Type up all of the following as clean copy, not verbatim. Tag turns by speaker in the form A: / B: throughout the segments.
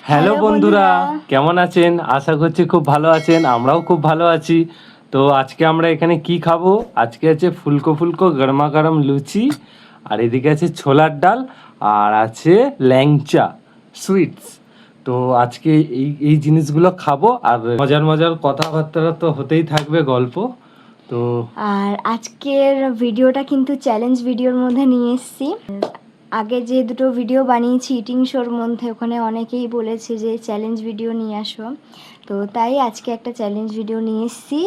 A: Hello
B: hello
A: বন্ধুরা,
B: বন্ধুরা।
A: কেমন আছেন? আশা করছি খুব ভালো আছেন। আমরাও খুব ভালো আছি। তো আজকে আমরা এখানে কি খাবো? আজকে আছে ফুলকো ফুলকো গরমা গরম লুচি, আর এদিকে আছে ছোলার ডাল, আর আছে ল্যাংচা সুইটস। তো আজকে এই এই জিনিসগুলো খাবো, আর মজার মজার কথাবার্তা তো হতেই থাকবে, গল্প। তো
B: আর আজকের ভিডিওটা কিন্তু চ্যালেঞ্জ ভিডিওর মধ্যে নিয়ে এসেছি। আগে যে দুটো ভিডিও বানিয়েছি ইটিং শোর মধ্যে, ওখানে অনেকেই বলেছে যে চ্যালেঞ্জ ভিডিও নিয়ে আসো, তো তাই আজকে একটা চ্যালেঞ্জ ভিডিও নিয়ে এসেছি।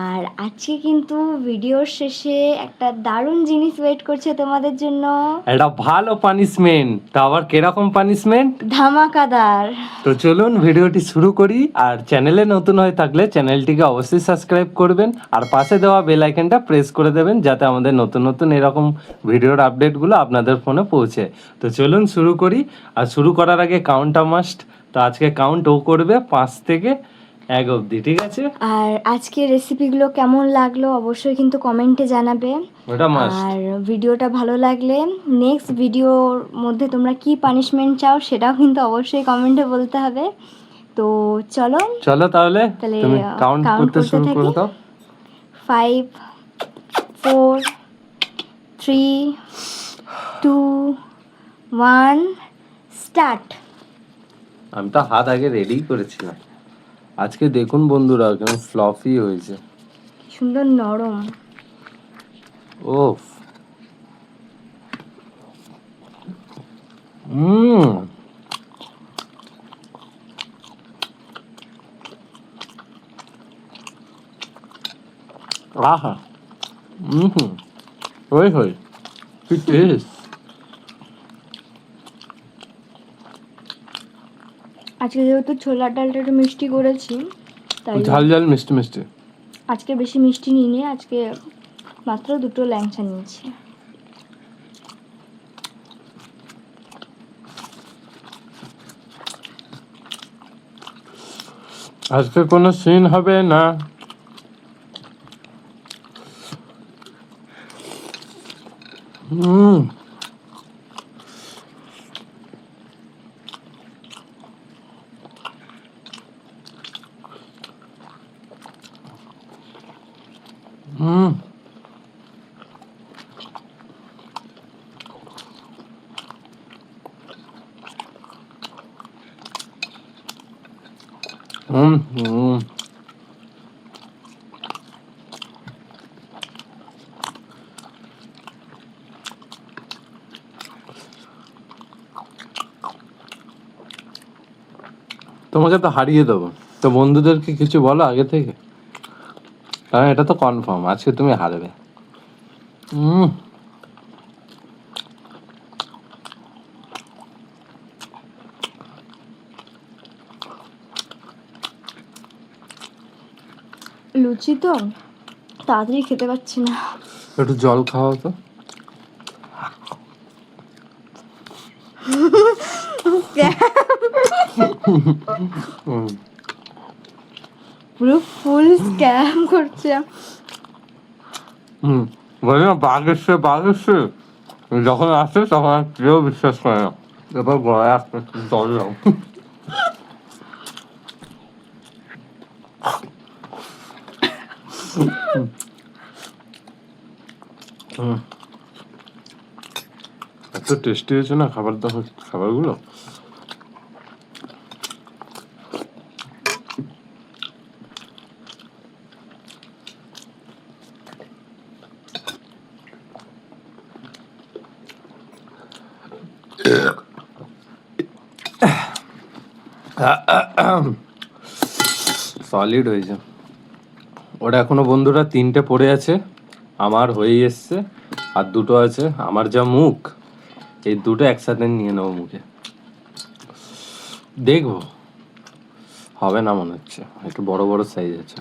B: আর আজকে কিন্তু ভিডিওর শেষে একটা দারুণ জিনিস ওয়েট করছে তোমাদের জন্য।
A: একটা ভালো পানিশমেন্ট, তা আবার কিরকম পানিশমেন্ট?
B: ধামাকাদার।
A: তো চলুন ভিডিওটি শুরু করি। আর চ্যানেলে নতুন হয়ে থাকলে চ্যানেলটিকে অবশ্যই সাবস্ক্রাইব করবেন, আর পাশে দেওয়া বেল আইকনটা প্রেস করে দেবেন, যাতে আমাদের নতুন নতুন এরকম ভিডিওর আপডেটগুলো আপনাদের ফোনে পৌঁছে। তো চলুন শুরু করি। আর শুরু করার আগে কাউন্টটা মাস্ট। তো আজকে কাউন্ট ও করবে 5 থেকে 1 অবধি, ঠিক আছে?
B: আর আজকের রেসিপিগুলো কেমন লাগলো অবশ্যই কিন্তু কমেন্টে জানাবে।
A: ওটা মাস্ট।
B: আর ভিডিওটা ভালো লাগলে নেক্সট ভিডিওর মধ্যে তোমরা কি পানিশমেন্ট চাও সেটাও কিন্তু অবশ্যই কমেন্টে বলতে হবে। তো চলো
A: চলো তাহলে
B: তাহলে
A: তুমি কাউন্ট
B: কাউন্ট
A: করতে
B: করতে
A: শুরু করে
B: থাকি।
A: দাও।
B: 5, 4, 3, 2, 1, স্টার্ট।
A: আমি তো হাত আগে রেডি করেছিলাম। আজকে দেখুন বন্ধুরা, কেমন ফ্লফি হয়েছে।
B: সুন্দর নরম।
A: ওফ। হুম। আহা। হুম। ওই হই, কি টেস্ট।
B: আজকে যেহেতু ছোলার ডালটা একটু মিষ্টি করেছি, তাই
A: ঝাল ঝাল মিষ্টি মিষ্টি।
B: আজকে বেশি মিষ্টি নিইনি। আজকে মাত্র দুটো ল্যাংচা নিয়েছি।
A: আজকে কোনো সিন হবে না। হুম। হুম। হুম। হুম। তোমাকে তো হারিয়ে দেবো। তো বন্ধুদেরকে কিছু বলো আগে থেকে, কারণ এটা তো কনফার্ম আজকে তুমি হারবে। হুম।
B: লুচি তো তাড়াতাড়ি খেতে পাচ্ছি না।
A: একটু জল খাওয়াও তো। হুম।
B: পুরো ফুল স্ক্যাম করছে।
A: হুম। বলি না, বাঘ এসছে বাঘ এসছে, যখন আসে তখন আর কেউ বিশ্বাস করে না। এবার গলায় আসতে জল দাও। হুম। এত টেস্টি হয়েছে না খাবারগুলো। সলিড হয়েছে। ওটা এখনো বন্ধুরা 3টে পড়ে আছে, আমার হয়েই এসছে। আর 2টো আছে। আমার যা মুখ, এই 2টো একসাথে নিয়ে নেবো মুখে, দেখবো। হবে না মনে হচ্ছে, একটু বড় বড় সাইজ আছে।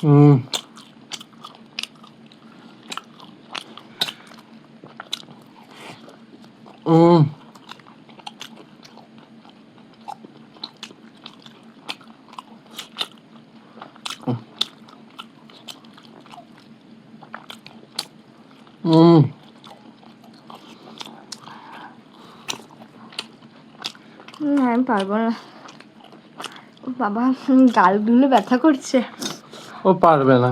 A: হুম। হুম।
B: আমি পারবো না বাবা, গালগুলো ব্যথা করছে।
A: ও পারবে না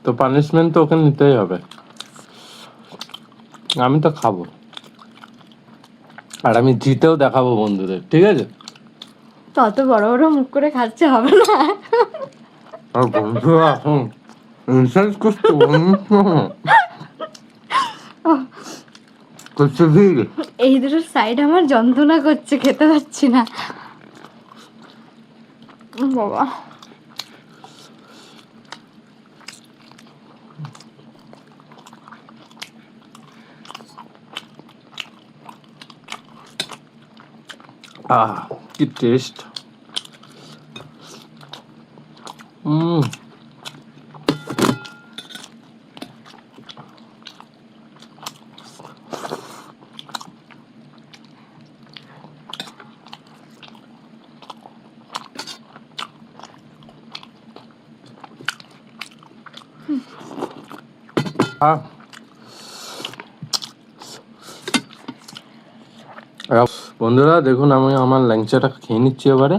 A: তো পানিশমেন্ট তো ওকে নিতেই হবে। আমি তো খাবো, আর আমি জিতেও দেখাবো বন্ধুদের, ঠিক আছে?
B: তত বড় বড় মুখ করে খাচ্ছে হবে না।
A: আর বন্ধুরা এখন ইনসাল্ট করতে করছে ভিড়।
B: এই দুটো সাইড আমার যন্ত্রণা করছে, খেতে পাচ্ছি না বাবা।
A: কি টেস্ট! বন্ধুরা দেখুন, আমি আমার ল্যাংচাটা খেয়ে নিচ্ছি এবারে।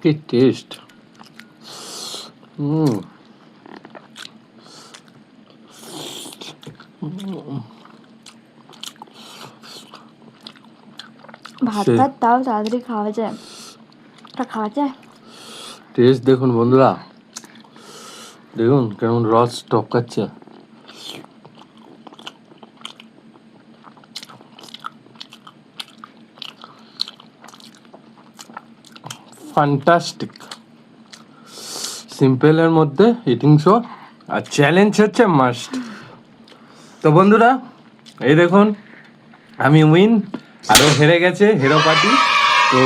A: কি টেস্ট!
B: ভাতটা তাও তাড়াতাড়ি খাওয়া যায়, খাওয়া যায়।
A: টেস্ট দেখুন বন্ধুরা, দেখুন কেমন রস টপকাচ্ছে। ফ্যান্টাস্টিক। সিম্পলের মধ্যে ইটিং শো, আর চ্যালেঞ্জ হচ্ছে মাস্ট। তো বন্ধুরা এই দেখুন, আমি উইন, আরও হেরে গেছে হিরো পার্টি। তো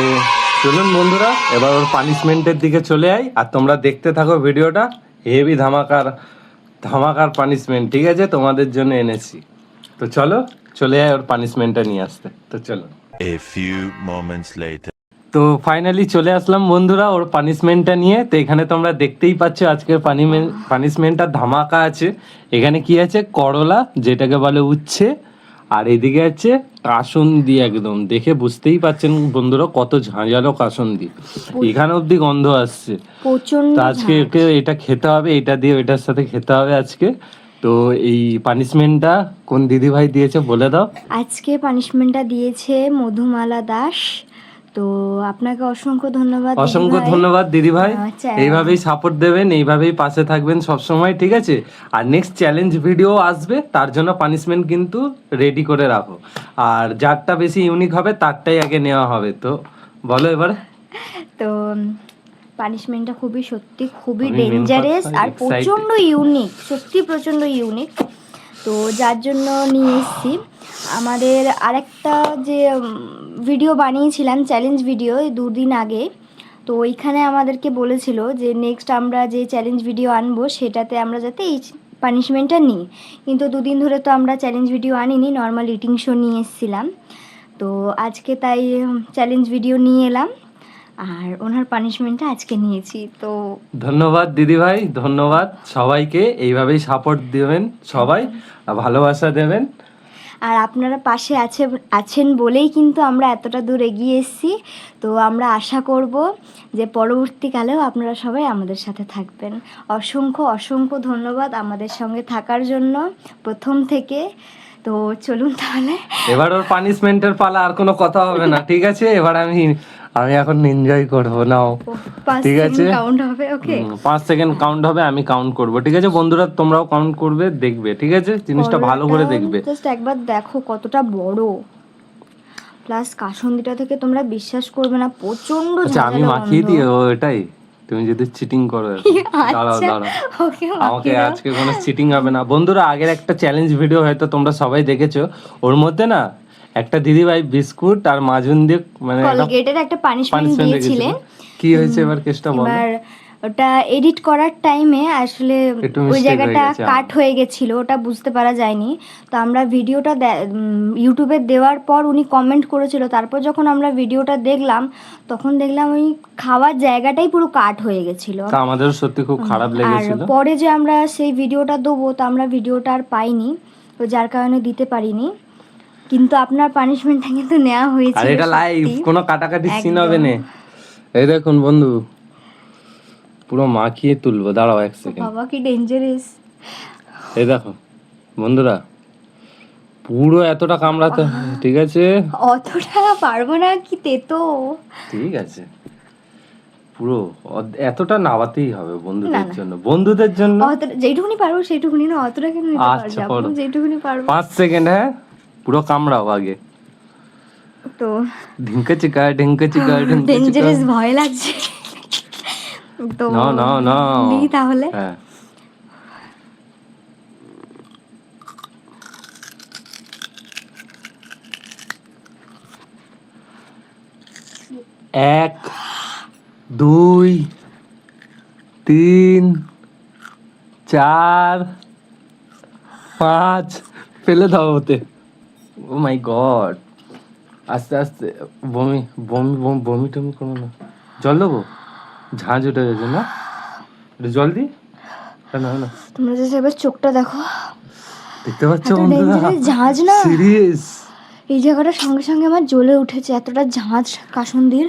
A: চলুন বন্ধুরা, এবার ওর পানিশমেন্টের দিকে চলে আই, আর তোমরা দেখতে থাকো ভিডিওটা। হেভি ধামাকার পানিশমেন্ট, ঠিক আছে, তোমাদের জন্য এনেছি। তো চলো চলে আয় ওর পানিশমেন্টটা নিয়ে আসতে। তো চলো।
C: A few moments later.
A: তো ফাইনালি চলে আসলাম বন্ধুরা ওর পানিশমেন্টটা নিয়ে। তো এখানে তোমরা দেখতেই পাচ্ছ আজকের পানিশমেন্টটা ধামাকা আছে। এখানে কি আছে, করলা যেটাকে বলে উচ্ছে, আর এদিকে আছে কাসুন্দি। একদম দেখে বুঝতেই পাচ্ছেন বন্ধুরা কত ঝাঁঝালো কাসুন্দি, এখানে অব্দি গন্ধ আসছে।
B: প্রচন্ড
A: তো আজকে একে এটা খেতে হবে, এটা দিয়ে এটার সাথে খেতে হবে আজকে। তো এই পানিশমেন্টটা কোন দিদি ভাই দিয়েছে বলে দাও।
B: আজকে পানিশমেন্টটা দিয়েছে মধুমালা দাস। তো আপনাকে অসংখ্য ধন্যবাদ
A: অসংখ্য
B: দিদিভাই।
A: ধন্যবাদ দিদি ভাই,
B: আচ্ছা।
A: এইভাবেই সাপোর্ট দেবেন, এইভাবেই পাশে থাকবেন সব সময়, ঠিক আছে? আর নেক্সট চ্যালেঞ্জ ভিডিও আসবে, তার জন্য পানিশমেন্ট কিন্তু রেডি করে রাখো, আর যারটা বেশি ইউনিক হবে তারটাই আগে নেওয়া হবে। তো বলো এবার।
B: তো পানিশমেন্টটা সত্যি খুবই
A: আমি
B: ডেঞ্জারাস
A: main
B: আর
A: কথা
B: প্রচন্ড ইউনিক, সত্যি প্রচন্ড ইউনিক। তো যার জন্য নিয়ে এসেছি। আমাদের আরেকটা যে ভিডিও বানিয়েছিলাম চ্যালেঞ্জ ভিডিও, এই 2 দিন আগে, তো ওইখানে আমাদেরকে বলেছিল যে নেক্সট আমরা যে চ্যালেঞ্জ ভিডিও আনবো সেটাতে আমরা যাতে এই পানিশমেন্টটা নিই। কিন্তু 2 দিন ধরে তো আমরা চ্যালেঞ্জ ভিডিও আনিনি, নর্মাল ইটিং শো নিয়ে এসেছিলাম। তো আজকে তাই চ্যালেঞ্জ ভিডিও নিয়ে এলাম, আর ওনার পানিশমেন্টটা আজকে নিয়েছি। তো
A: ধন্যবাদ দিদি ভাই, ধন্যবাদ সবাইকে, এইভাবেই সাপোর্ট দেবেন সবাই, আর ভালোবাসা দেবেন।
B: আর আপনারা পাশে আছেন বলেই কিন্তু আমরা এতটা দূর এগিয়ে এসেছি। তো আমরা আশা করব যে পরবর্তীকালেও আপনারা সবাই আমাদের সাথে থাকবেন। অসংখ্য ধন্যবাদ আমাদের সঙ্গে থাকার জন্য প্রথম থেকে। তো চলুন তাহলে,
A: এবার ওর পানিশমেন্টের পালা, আর কোনো কথা হবে না, ঠিক আছে? এবার আমি এখন এনজয় করবো, নাও, ঠিক আছে?
B: কাউন্ট হবে, ওকে?
A: 5 সেকেন্ড কাউন্ট হবে, আমি কাউন্ট করব, ঠিক আছে? বন্ধুরা তোমরাও কাউন্ট করবে, দেখবে, ঠিক আছে? জিনিসটা ভালো করে দেখবে।
B: জাস্ট একবার দেখো কতটা বড়, প্লাস কাসুন্দিটা থেকে তোমরা বিশ্বাস করবে না, প্রচন্ড
A: আচ্ছা আমি
B: ঝাঁঝালো
A: মাখিয়ে
B: গন্ধ।
A: দিই, এটাই তুমি যদি চিটিং করো এখন। দাঁড়াও
B: আচ্ছা,
A: দাঁড়াও,
B: ওকে,
A: আমাকে আজকে কোনো চিটিং হবে না। বন্ধুরা আগের একটা চ্যালেঞ্জ ভিডিও হয়তো তোমরা সবাই দেখেছো, ওর মধ্যে না একটা দিদিভাই বিস্কুট আর মাজুন দিয়ে মানে
B: কলগেটের একটা পানিশমেন্ট
A: পানিশমেন্ট
B: দিয়েছিলেন।
A: কি হয়েছে এবার কেসটা বলো।
B: এবার ওটা এডিট করার টাইমে আসলে
A: একটু
B: ওই
A: mistake হয়ে
B: জায়গাটা
A: গেছে,
B: কাট হয়ে গেছিল, ওটা বুঝতে পারা যায়নি। তো আমরা ভিডিওটা ইউটিউবে দেওয়ার পর উনি কমেন্ট করেছিল, তারপর যখন আমরা ভিডিওটা দেখলাম তখন দেখলাম ওই খাওয়ার জায়গাটাই পুরো কাট হয়ে গেছিল।
A: তা আমাদেরও সত্যি খুব খারাপ
B: আর
A: লেগেছিল।
B: পরে যে আমরা সেই ভিডিওটা দেবো, তো আমরা ভিডিওটা আর পাইনি, তো যার কারণে দিতে পারিনি। কিন্তু আপনার পানিশমেন্টটা কিন্তু নেওয়া
A: আর
B: হয়েছিল
A: এটা লাইভ,
B: সত্যি।
A: কোনো কাটাকাটি সিন
B: একদম।
A: হবে না। এই দেখুন বন্ধু, পুরো মাখিয়ে তুলবো, দাঁড়াও এক সেকেন্ড।
B: বাবা কি ডেঞ্জারাস!
A: এই দেখো বন্ধুরা, পুরো এতটা কামড়াতে হয়, ঠিক আছে
B: অতটা পারবো না, কি তেতো।
A: ঠিক আছে, পুরো এতটা নাবাতেই হবে বন্ধুদের
B: না।
A: জন্য, বন্ধুদের জন্য।
B: অতটা যেটুকুনি পারবো সেইটুকুনি, না অতটা কেন নিতে
A: আচ্ছা,
B: পারবো,
A: করো।
B: যেটুকুনি পারবো।
A: 5 সেকেন্ড, হ্যাঁ পুরো কামড়াও আগে।
B: তো
A: ঢিঙ্কা চিকা ঢিঙ্কা চিকা ঢিঙ্কা চিকা।
B: ডেঞ্জারাস, ভয় লাগছে। তো
A: না না না,
B: দিই তাহলে।
A: হ্যাঁ এক, 2, 3, 4, 5, ফেলে দাও ওতে। ও মাই গড, আস্তে আস্তে। বমি বমি বমি বমি টমি করো না। জল দেবো? ঝাঁঝ উঠে গেছে না, একটু জল দি। না না,
B: তোমরা যে এবার চোখটা দেখো,
A: দেখতে পাচ্ছ
B: এত
A: বন্ধুরা,
B: dangerous ঝাঁঝ না?
A: সিরিয়াস।
B: এই জায়গাটা সঙ্গে সঙ্গে আমার জ্বলে উঠেছে, এতটা ঝাঁঝ কাসুন্দির।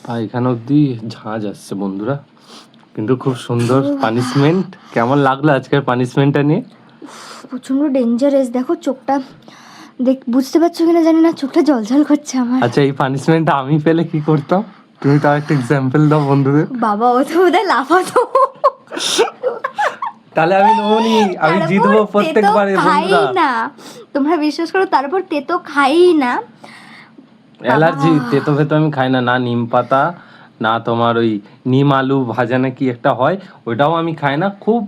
A: ভাই এখানে অব্দি ঝাঁঝ আসছে বন্ধুরা, কিন্তু খুব সুন্দর পানিশমেন্ট। কেমন লাগলো আজকের পানিশমেন্টটা নিয়ে?
B: প্রচন্ড ডেঞ্জারাস, দেখো চোখটা, বুঝতে পারছো কিনা জানি না, চোখটা জলজল করছে আমার।
A: আচ্ছা, এই পানিশমেন্টটা আমি পেলে কি করতাম? তুমি তার একটা এক্সাম্পল দাও বন্ধুদের।
B: বাবা, ও তো বোধহয় লাফাতো।
A: তাহলে আমি নমনি, আমি
B: তারপর
A: জিতবো
B: তেতো
A: প্রত্যেকবারে
B: খাই
A: বন্ধুরা।
B: না, তোমরা বিশ্বাস করো, তারপর তেতো খাই না।
A: অ্যালার্জি, তেতো ফেতো আমি খাই না, না নিম পাতা, না তোমার ওই নিম আলু ভাজা নাকি একটা হয়, ওইটাও আমি খাই না। খুব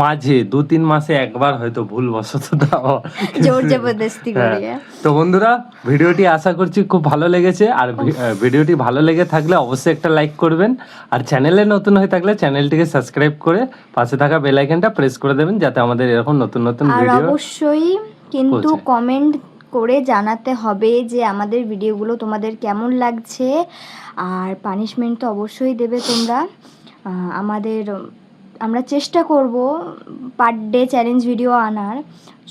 A: মাঝে 2-3 মাসে একবার হয়তো ভুলবশত দাও,
B: জোর জবরদস্তি করে।
A: তো বন্ধুরা, ভিডিওটি আশা করছি খুব ভালো লেগেছে। আর ভিডিওটি ভালো লেগে থাকলে অবশ্যই একটা লাইক করবেন, আর চ্যানেলে নতুন হয়ে থাকলে চ্যানেলটিকে সাবস্ক্রাইব করে পাশে থাকা বেল আইকনটা প্রেস করে দেবেন, যাতে আমাদের এরকম নতুন নতুন
B: আর
A: ভিডিও।
B: অবশ্যই কিন্তু
A: পৌঁছায়।
B: কমেন্ট করে জানাতে হবে যে আমাদের ভিডিওগুলো তোমাদের কেমন লাগছে। আর পানিশমেন্ট তো অবশ্যই দেবে তোমরা। আমরা চেষ্টা করব পার ডে চ্যালেঞ্জ ভিডিও আনার।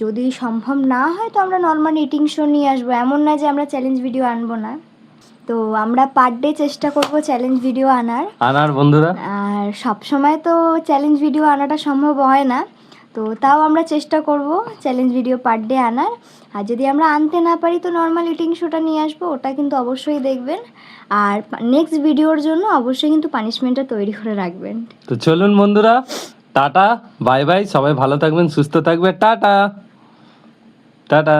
B: যদি সম্ভব না হয় তো আমরা নর্মাল ইটিং শো নিয়ে আসবো, এমন না যে আমরা চ্যালেঞ্জ ভিডিও আনবো না। তো আমরা পার ডে চেষ্টা করব চ্যালেঞ্জ ভিডিও আনার।
A: বন্ধুরা,
B: আর সব সময় তো চ্যালেঞ্জ ভিডিও আনাটা সম্ভব হয় না, তো তাও আমরা চেষ্টা করব চ্যালেঞ্জ ভিডিও পার ডে আনার। আর যদি আমরা আনতে না পারি তো নর্মাল ইটিং শোটা নিয়ে আসবো, ওটা কিন্তু অবশ্যই দেখবেন। আর নেক্সট ভিডিওর জন্য অবশ্যই কিন্তু পানিশমেন্টটা তৈরি করে রাখবেন।
A: তো চলুন বন্ধুরা, টাটা বাই বাই, সবাই ভালো থাকবেন, সুস্থ থাকবেন, টাটা টাটা।